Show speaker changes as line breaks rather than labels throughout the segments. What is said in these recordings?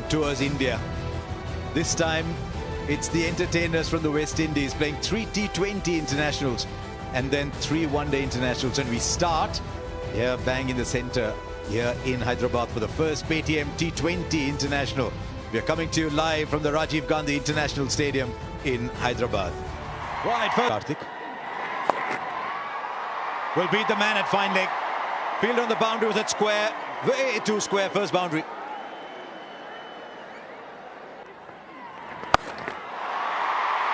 tours India. This time, it's the entertainers from the West Indies playing 3 T20 internationals and then 3 one-day internationals. And we start here, bang in the center, here in Hyderabad for the first Paytm T20 international. We are coming to you live from the Rajiv Gandhi International Stadium in Hyderabad. Right, first Karthik will beat the man at fine leg. Field on the boundary was at square, way too square, first boundary.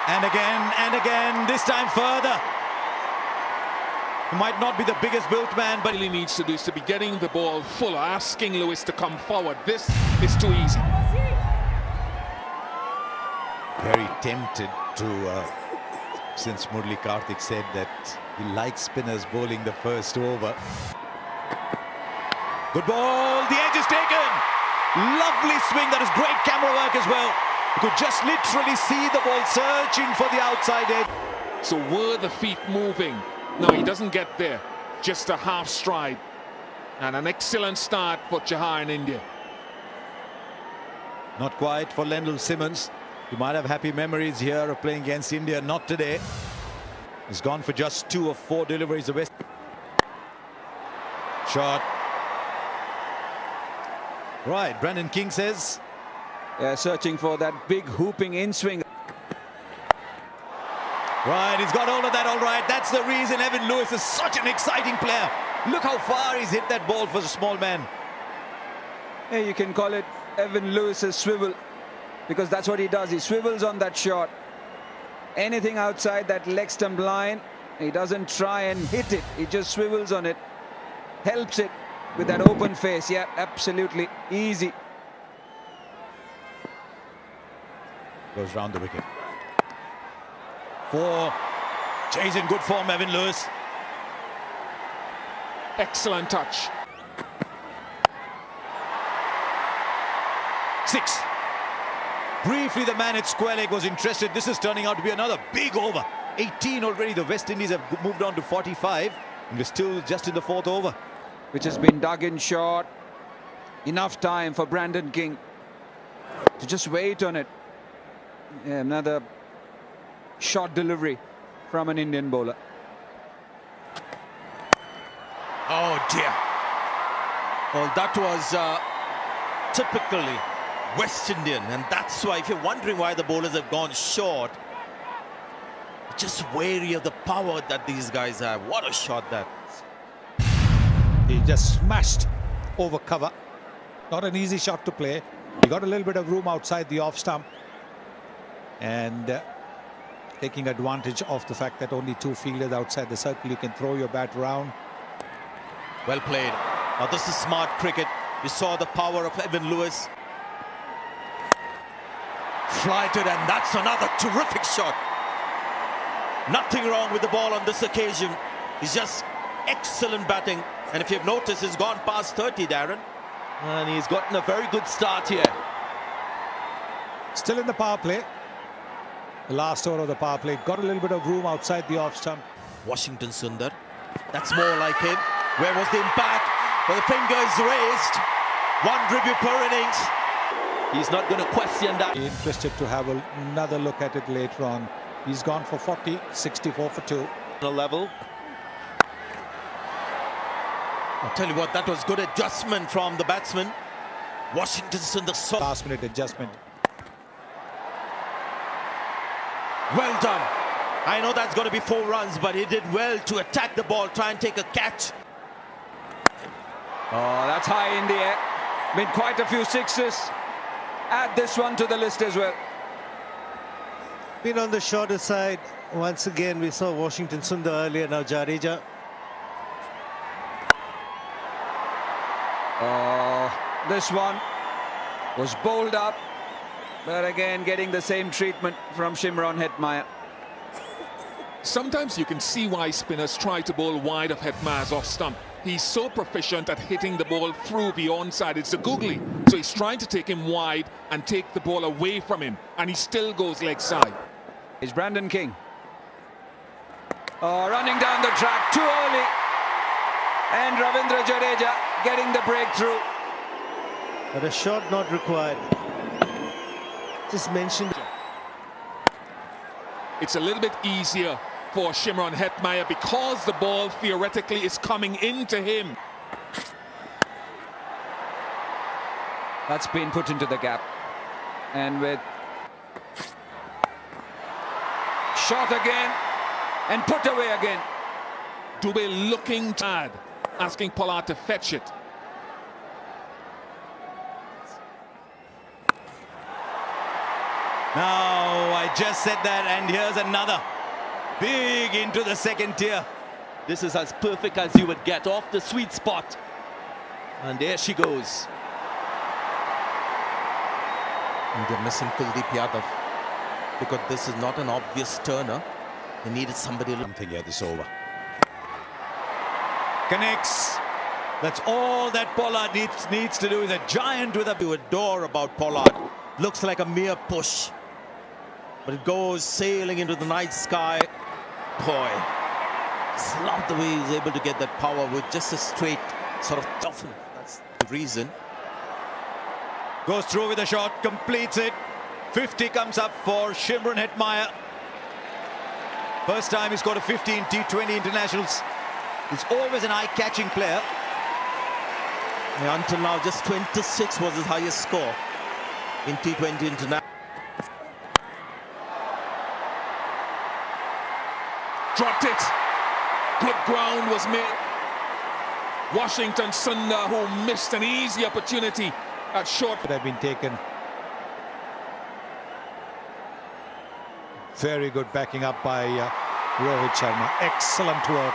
And again, this time further. He might not be the biggest built man, but
he needs to do is to be getting the ball full, asking Lewis to come forward. This is too easy.
Very tempted to, since Murli Karthik said that he likes spinners bowling the first over. Good ball, the edge is taken. Lovely swing, that is great camera work as well. You could just literally see the ball searching for the outside edge.
So were the feet moving? No, he doesn't get there. Just a half stride. And an excellent start for Chahar in India.
Not quite for Lendl Simmons. You might have happy memories here of playing against India. Not today. He's gone for just 2 of 4 deliveries. The West shot. Right, Brandon King says.
Yeah, searching for that big hooping in swing.
Right, he's got hold of that all right. That's the reason Evan Lewis is such an exciting player. Look how far he's hit that ball for the small man.
Yeah, you can call it Evan Lewis's swivel, because that's what he does. He swivels on that shot. Anything outside that leg stump line, he doesn't try and hit it. He just swivels on it. Helps it with that open face. Yeah, absolutely easy.
Goes round the wicket. 4. He's in good form, Evan Lewis.
Excellent touch.
6. Briefly, the man at square leg was interested. This is turning out to be another big over. 18 already. The West Indies have moved on to 45. And we're still just in the 4th over.
Which has been dug in short. Enough time for Brandon King to just wait on it. Yeah, another short delivery from an Indian bowler.
Oh dear. Well, that was typically West Indian, and that's why, if you're wondering why the bowlers have gone short, just wary of the power that these guys have. What a shot that.
He just smashed over cover. Not an easy shot to play. He got a little bit of room outside the off stump, and taking advantage of the fact that only 2 fielders outside the circle, you can throw your bat around.
Well played. Now this is smart cricket. We saw the power of Evan Lewis. Flighted, and that's another terrific shot. Nothing wrong with the ball on this occasion. He's just excellent batting. And if you've noticed, he's gone past 30, Darren. And he's gotten a very good start here.
Still in the power play. The last over of the power play. Got a little bit of room outside the off stump.
Washington Sundar. That's more like him. Where was the impact? Well, the finger is raised. 1 review per innings. He's not going to question that.
Interested to have another look at it later on. He's gone for 40, 64 for 2.
The level. I'll tell you what, that was good adjustment from the batsman. Washington Sundar.
Last minute adjustment.
Well done. I know that's going to be 4 runs, but he did well to attack the ball, try and take a catch.
Oh, that's high in the air. Been quite a few sixes. Add this one to the list as well.
Been on the shorter side. Once again, we saw Washington Sundar earlier, now Jadeja.
Oh, this one was bowled up, but again getting the same treatment from Shimron Hetmyer.
Sometimes you can see why spinners try to bowl wide of Hetmyer's off stump. He's so proficient at hitting the ball through the onside. It's a googly. So he's trying to take him wide and take the ball away from him. And he still goes leg side.
Is Brandon King. Oh, running down the track too early. And Ravindra Jadeja getting the breakthrough.
But a shot not required. just mentioned.
It's a little bit easier for Shimron Hetmeyer because the ball theoretically is coming into him.
That's been put into the gap. And with shot again and put away again.
Dubé looking tired, asking Pollard to fetch it.
Now, I just said that, and here's another. Big into the second tier.
This is as perfect as you would get, off the sweet spot. And there she goes. And they're missing Kuldeep Yadav because this is not an obvious turner. They needed somebody.
Something here, this over. Connects. That's all that Pollard needs to do. Is a giant with a...
You adore about Pollard. Looks like a mere push. But it goes sailing into the night sky. Boy, it's not the way he's able to get that power with just a straight sort of toughen. That's the reason.
Goes through with a shot, completes it. 50 comes up for Shimron Hetmeyer. First time he's got a 15 T20 internationals. He's always an eye-catching player.
Yeah, until now, just 26 was his highest score in T20 international.
Dropped it. Good ground was made. Washington Sundar, who missed an easy opportunity at short.
Could have been taken. Very good backing up by Rohit Sharma. Excellent work.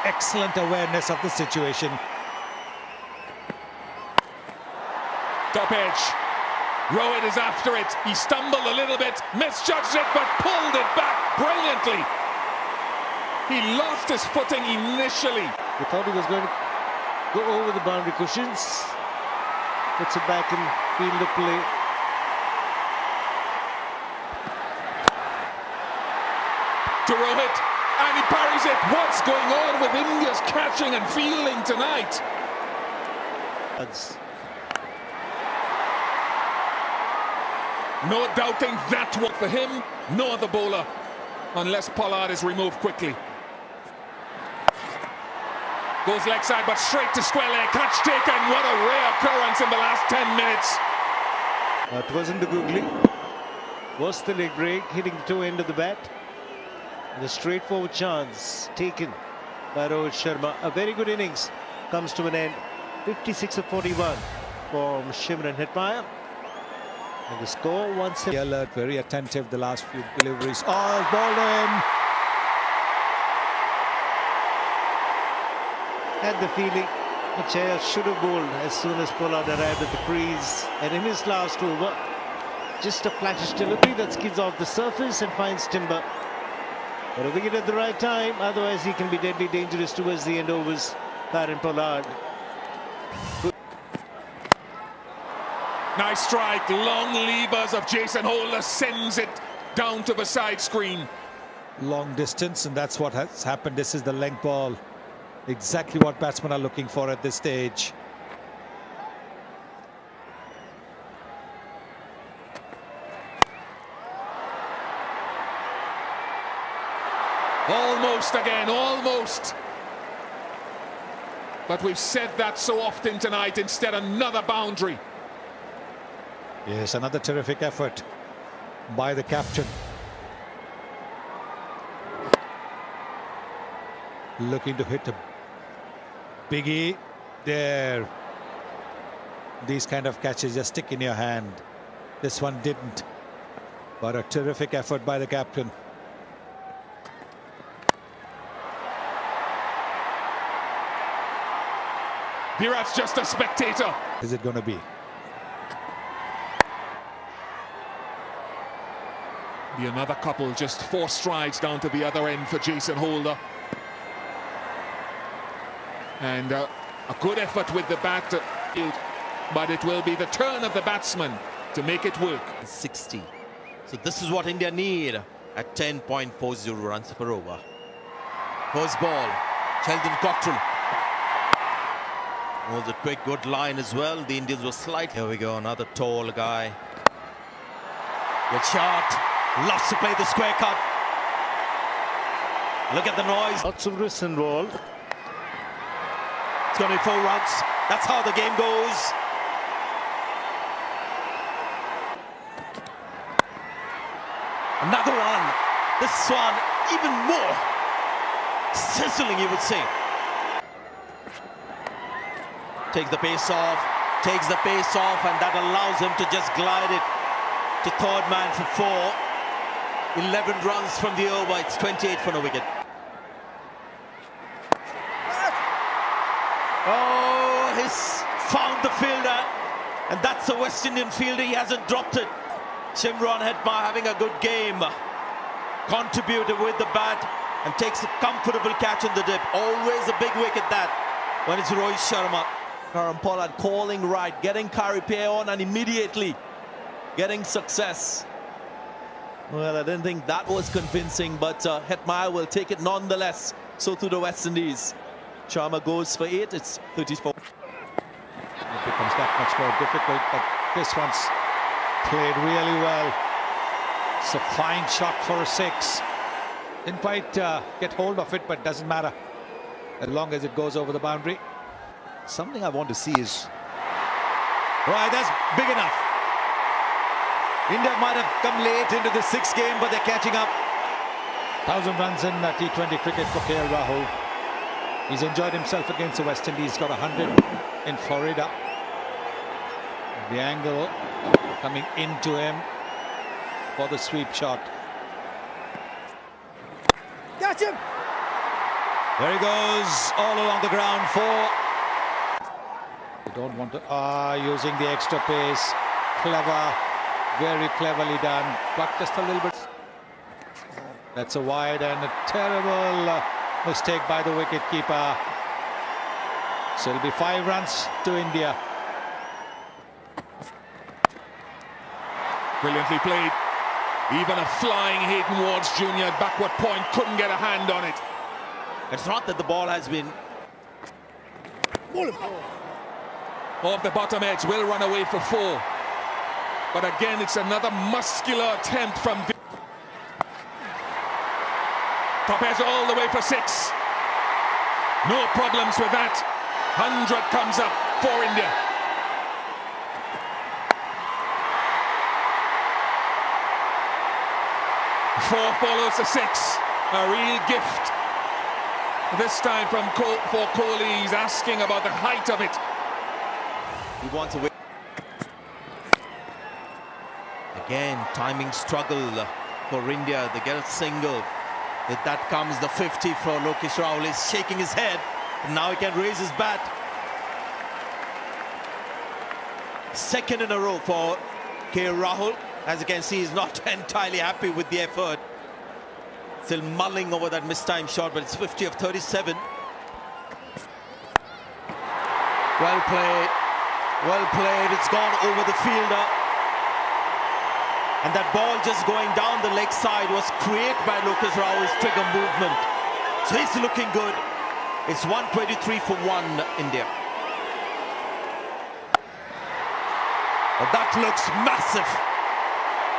Excellent awareness of the situation.
Top edge. Rohit is after it. He stumbled a little bit, misjudged it, but pulled it back brilliantly. He lost his footing initially.
We thought he was going to go over the boundary cushions. Puts it back and field the play.
To Rohit, and he parries it. What's going on with India's catching and fielding tonight? No doubting that one for him, no other bowler, unless Pollard is removed quickly. Goes leg side, but straight to square leg. Catch taken. What a rare occurrence in the last 10 minutes.
It wasn't the googly. Was the leg break, hitting the toe end of the bat. And a straightforward chance taken by Rohit Sharma. A very good innings comes to an end. 56 of 41 from Shimron Hetmeyer. And the score 1-7.
Alert, very attentive the last few deliveries. Oh, ball in.
Had the feeling Chaya should have bowled as soon as Pollard arrived at the crease. And in his last over, just a flattish delivery that skids off the surface and finds timber. But a wicket at the right time, otherwise he can be deadly dangerous towards the end overs. Baron Pollard.
Nice strike. Long levers of Jason Holder sends it down to the side screen.
Long distance, and that's what has happened. This is the length ball. Exactly what batsmen are looking for at this stage.
Almost again, almost. But we've said that so often tonight. Instead, another boundary.
Yes, another terrific effort by the captain. Looking to hit a biggie there. These kind of catches just stick in your hand. This one didn't. But a terrific effort by the captain.
Virat's just a spectator.
Is it going to be?
Be another couple, just 4 strides down to the other end for Jason Holder. And a good effort with the bat, but it will be the turn of the batsman to make it work.
60. So this is what India need at 10.40 runs per over. First ball, Sheldon Cottrell. Was a quick, good line as well. The Indians were slight. Here we go, another tall guy. Good shot. Loves to play the square cut. Look at the noise.
Lots of risks involved.
It's going to be 4 runs. That's how the game goes. Another one. This one even more sizzling, you would say. Takes the pace off, and that allows him to just glide it to third man for 4. 11 runs from the over. It's 28 for no wicket. Oh, he's found the fielder, and that's a West Indian fielder. He hasn't dropped it. Shimron Hetmar having a good game. Contributed with the bat and takes a comfortable catch in the dip. Always a big wicket that when it's Rohit Sharma. Karan Pollard calling right, getting Karipay on and immediately getting success. Well, I didn't think that was convincing, but Hetmar will take it nonetheless. So to the West Indies. Sharma goes for 8, it's 34.
It becomes that much more difficult, but this one's played really well. It's a fine shot for a 6. Didn't quite get hold of it, but doesn't matter as long as it goes over the boundary.
Something I want to see is... Right, that's big enough. India might have come late into the 6th game, but they're catching up.
1,000 runs in T20 cricket for KL Rahul. He's enjoyed himself against the West Indies. Got 100 in Florida. The angle coming into him for the sweep shot.
Catch him!
There he goes, all along the ground. 4.
You don't want to... using the extra pace. Clever. Very cleverly done. But just a little bit... That's a wide and a terrible mistake by the wicket-keeper. So it'll be 5 runs to India.
Brilliantly played. Even a flying Hayden Wards Jr. at backward point couldn't get a hand on it.
It's not that the ball has been...
Off the bottom edge, will run away for 4. But again, it's another muscular attempt from... Top edge all the way for 6. No problems with that. 100 comes up for India. Four follows the 6. A real gift. This time for Kohli. He's asking about the height of it.
He wants a win. Again, timing struggle for India. They get a single. With that comes the 50 for Lokesh Rahul. He's shaking his head. Now he can raise his bat. 2nd in a row for KL Rahul. As you can see, he's not entirely happy with the effort. Still mulling over that mistimed shot, but it's 50 of 37. Well played. Well played. It's gone over the fielder. And that ball just going down the leg side was created by Lokesh Rahul's trigger movement. So he's looking good. It's 123 for 1, India. Well, that looks massive.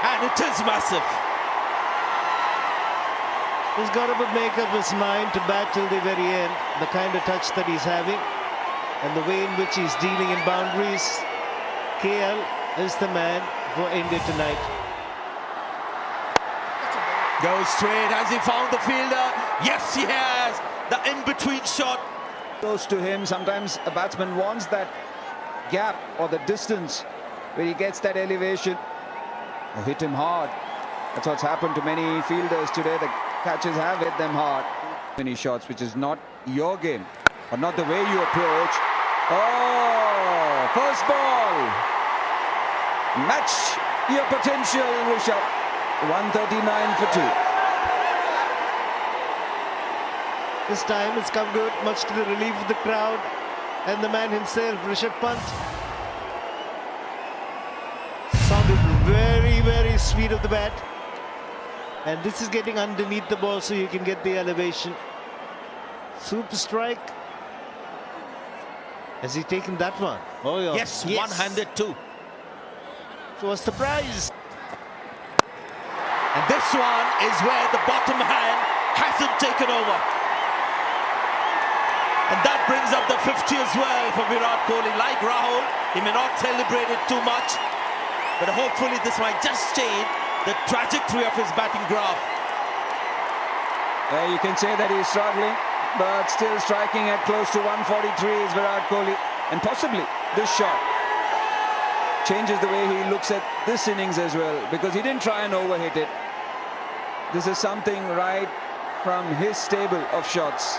And it is massive.
He's got to make up his mind to bat till the very end. The kind of touch that he's having and the way in which he's dealing in boundaries. KL is the man for India tonight.
Goes straight. Has he found the fielder? Yes, he has. The in-between shot.
Close to him. Sometimes a batsman wants that gap or the distance where he gets that elevation. Or hit him hard. That's what's happened to many fielders today. The catches have hit them hard. Many shots, which is not your game, or not the way you approach. Oh, first ball. Match your potential, Rishabh. 139 for 2.
This time it's come good, much to the relief of the crowd and the man himself, Rishabh Pant. Sounded very, very sweet of the bat. And this is getting underneath the ball so you can get the elevation. Super strike. Has he taken that one? Oh, yeah.
Yes, one-handed too.
So a surprise.
And this one is where the bottom hand hasn't taken over. And that brings up the 50 as well for Virat Kohli. Like Rahul, he may not celebrate it too much, but hopefully this might just change the trajectory of his batting graph.
You can say that he's struggling, but still striking at close to 143 is Virat Kohli. And possibly this shot changes the way he looks at this innings as well, because he didn't try and overhit it. This is something right from his stable of shots.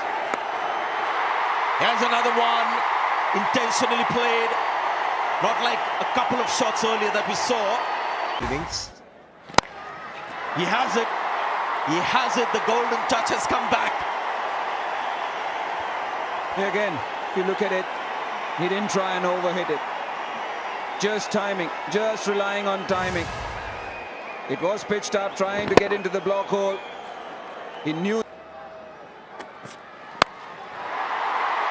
Here's another one, intentionally played, not like a couple of shots earlier that we saw.
Innings.
He has it. He has it. The golden touch has come back.
Again, if you look at it, he didn't try and overhit it. Just timing, just relying on timing. It was pitched up, trying to get into the block hole. He knew.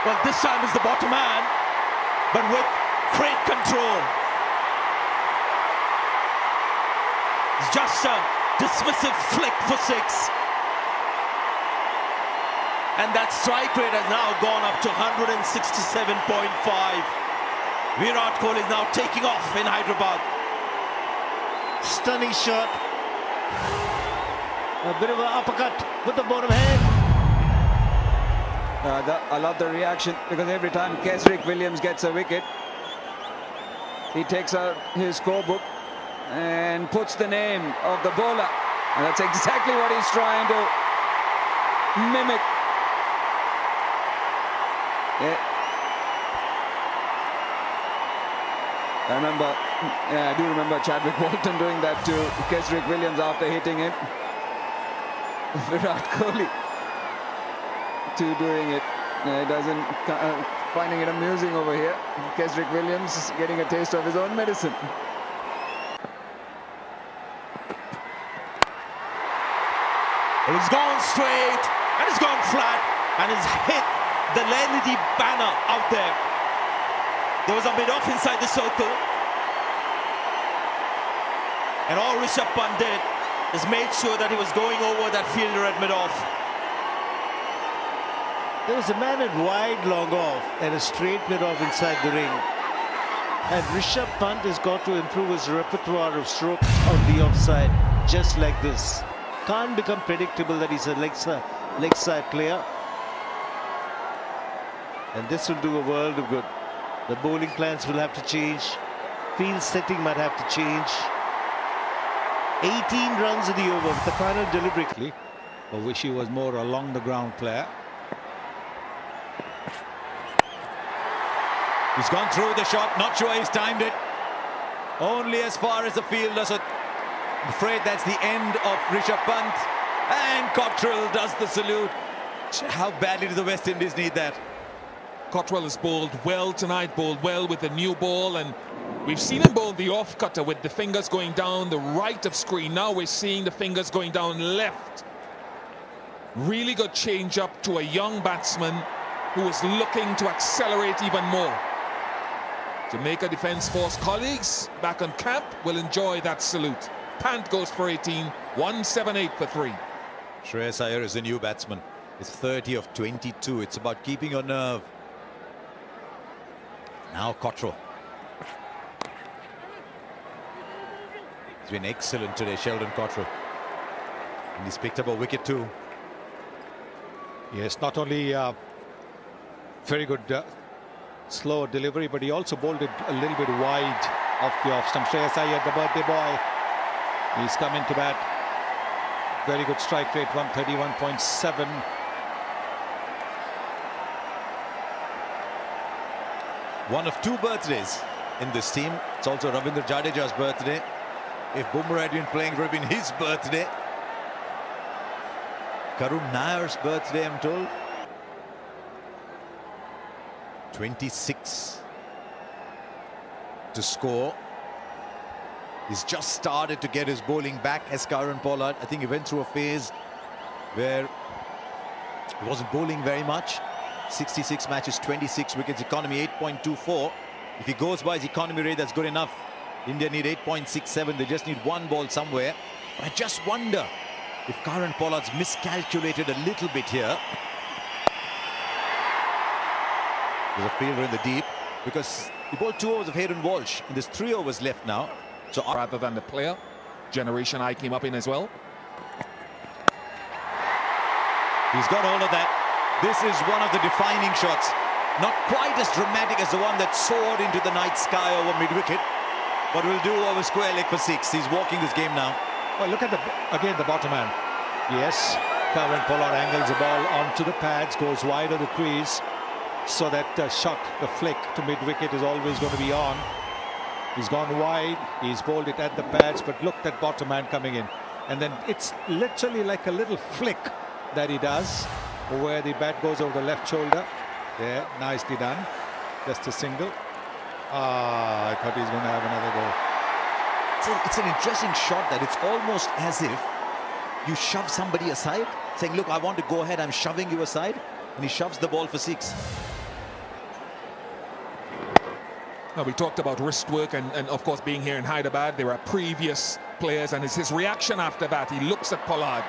Well, this time is the bottom man, but with great control. It's just a dismissive flick for 6. And that strike rate has now gone up to 167.5. Virat Kohli is now taking off in Hyderabad.
Stunning shot. A bit of an uppercut with the bottom hand.
I love the reaction, because every time Kesrick Williams gets a wicket, he takes out his scorebook and puts the name of the bowler. And that's exactly what he's trying to mimic. Yeah. I do remember Chadwick Walton doing that to Kesrick Williams after hitting him. Virat Kohli too doing it. Doesn't finding it amusing over here. Kesrick Williams is getting a taste of his own medicine.
He's gone straight and he's gone flat and he's hit the LED banner out there. There was a mid-off inside the circle, and all Rishabh Pant did is made sure that he was going over that fielder at mid-off.
There was a man at wide long off and a straight mid-off inside the ring. And Rishabh Pant has got to improve his repertoire of strokes on the offside, just like this. Can't become predictable that he's a leg side player. And this will do a world of good. The bowling plans will have to change. Field setting might have to change. 18 runs in the over with the final delivery.
I wish he was more along the ground player.
He's gone through the shot, not sure he's timed it. Only as far as the fielder, so I'm afraid that's the end of Rishabh Pant. And Cottrell does the salute. How badly do the West Indies need that?
Cottrell has bowled well tonight, bowled well with the new ball, and we've seen him bowl the off cutter with the fingers going down the right of screen. Now we're seeing the fingers going down left. Really good change up to a young batsman who is looking to accelerate even more. Jamaica Defence Force colleagues back on camp will enjoy that salute. Pant goes for 18, 178 for 3.
Shreyas Iyer is a new batsman. He's 30 of 22. It's about keeping your nerve. Now Cottrell. He's been excellent today, Sheldon Cottrell. And he's picked up a wicket too.
Yes, not only very good slow delivery, but he also bowled it a little bit wide off the off stump. Shreyas Iyer, the birthday boy, he's come into bat. Very good strike rate, 131.7.
One of 2 birthdays in this team. It's also Ravindra Jadeja's birthday. If Bumrah had been playing, it would have been his birthday. Karun Nair's birthday, I'm told. 26 to score. He's just started to get his bowling back as Kieron Pollard. I think he went through a phase where he wasn't bowling very much. 66 matches, 26 wickets, economy 8.24. If he goes by his economy rate, that's good enough. India need 8.67. They just need 1 ball somewhere. I just wonder if Kieron Pollard's miscalculated a little bit here. There's a fielder in the deep because he bowled 2 overs of Hayden Walsh and there's 3 overs left now.
So rather than the player, generation I came up in as well.
He's got all of that. This is one of the defining shots. Not quite as dramatic as the one that soared into the night sky over mid-wicket, but will do over square leg for 6. He's walking this game now.
Well, look at the bottom man. Yes, Kieron Pollard angles the ball onto the pads, goes wide of the crease, so that shot, the flick to mid-wicket is always going to be on. He's gone wide, he's bowled it at the pads, but look at bottom man coming in. And then it's literally like a little flick that he does, where the bat goes over the left shoulder. There, nicely done. Just a single. I thought he's going to have another go.
It's an interesting shot that it's almost as if you shove somebody aside, saying, look, I want to go ahead, I'm shoving you aside, and he shoves the ball for 6.
Now, we talked about wrist work and of course being here in Hyderabad, there are previous players, and it's his reaction after that. He looks at Pollard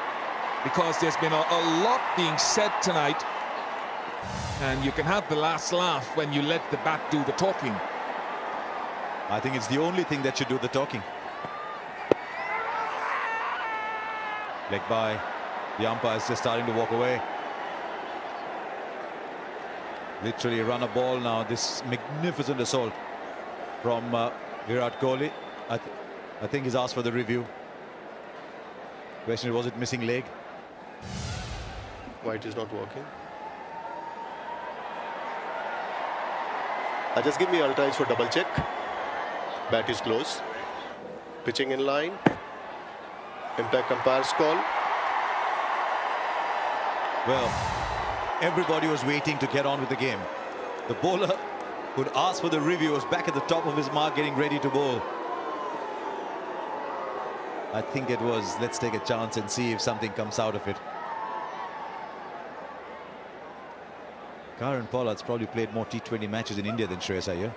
because there's been a lot being said tonight, and you can have the last laugh when you let the bat do the talking.
I think it's the only thing that should do the talking. Leg by. The umpire's just starting to walk away. Literally run a ball now. This magnificent assault from Virat Kohli. I think he's asked for the review. Question is, was it missing leg?
White is not working. Just give me ultras for double check. Bat is close. Pitching in line. Impact umpire's call.
Well, everybody was waiting to get on with the game. The bowler who'd asked for the review was back at the top of his mark, getting ready to bowl. I think it was, let's take a chance and see if something comes out of it. Kieron Pollard's probably played more T20 matches in India than Shreyas Iyer.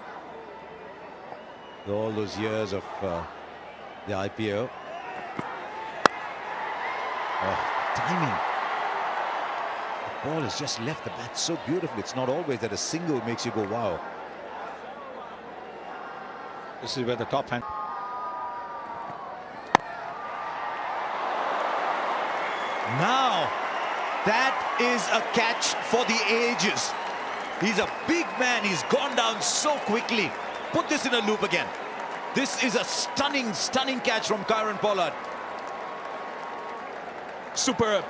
All those years of the IPO. Oh, timing. The ball has just left the bat so beautifully. It's not always that a single makes you go, wow.
This is where the top hand.
Now, that is a catch for the ages. He's a big man. He's gone down so quickly. Put this in a loop again. This is a stunning, stunning catch from Kieron Pollard.
Superb.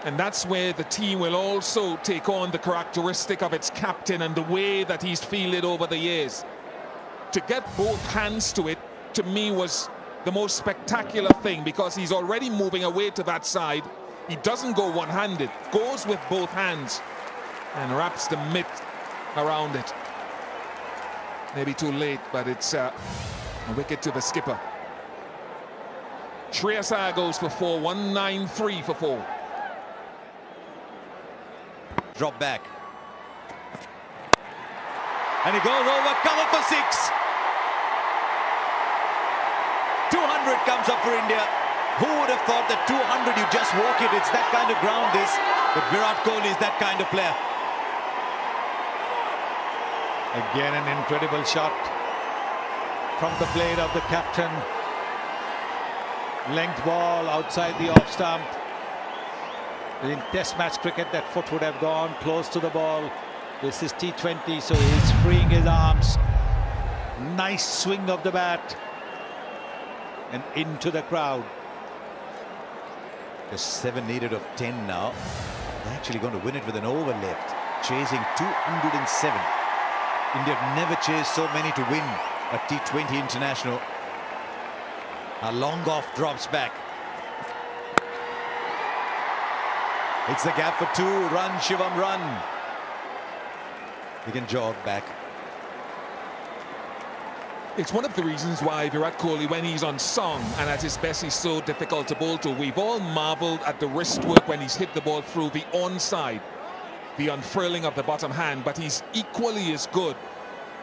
And that's where the team will also take on the characteristic of its captain and the way that he's fielded over the years. To get both hands to it, to me, was the most spectacular thing, because he's already moving away to that side. He doesn't go one-handed, goes with both hands and wraps the mitt around it. Maybe too late, but it's a wicket to the skipper. Shreyas Iyer goes for 4, 193 for 4.
Drop back. And he goes over, cover for 6. 200 comes up for India. Who would have thought that 200, you just walk it? It's that kind of ground, this. But Virat Kohli is that kind of player.
Again, an incredible shot from the blade of the captain. Length ball outside the off stump. In test match cricket, that foot would have gone close to the ball. This is T20, so he's freeing his arms. Nice swing of the bat. And into the crowd.
Just 7 needed of 10 now. They're actually going to win it with an over left. Chasing 207. India have never chased so many to win a T20 international. A long off drops back. It's the gap for 2. Run, Shivam, run. He can jog back.
It's one of the reasons why Virat Kohli, when he's on song and at his best, he's so difficult to bowl to. We've all marveled at the wrist work when he's hit the ball through the onside, the unfurling of the bottom hand, but he's equally as good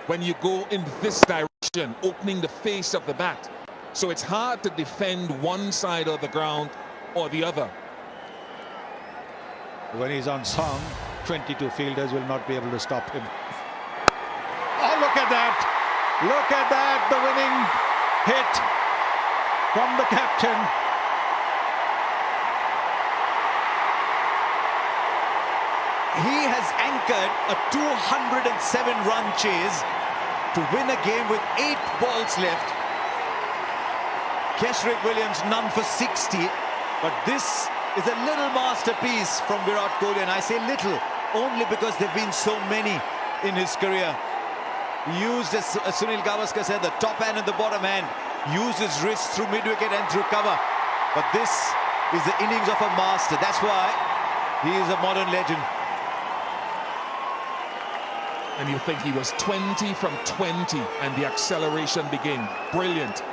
when you go in this direction, opening the face of the bat. So it's hard to defend one side of the ground or the other.
When he's on song, 22 fielders will not be able to stop him. Oh, look at that! Look at that! The winning hit from the captain.
He has anchored a 207-run chase to win a game with 8 balls left. Kesrick Williams none for 60, but this is a little masterpiece from Virat Kohli, and I say little only because there have been so many in his career. He used, as Sunil Gavaskar said, the top hand and the bottom hand, used his wrists through mid-wicket and through cover. But this is the innings of a master. That's why he is a modern legend.
And you think he was 20 from 20 and the acceleration began. Brilliant.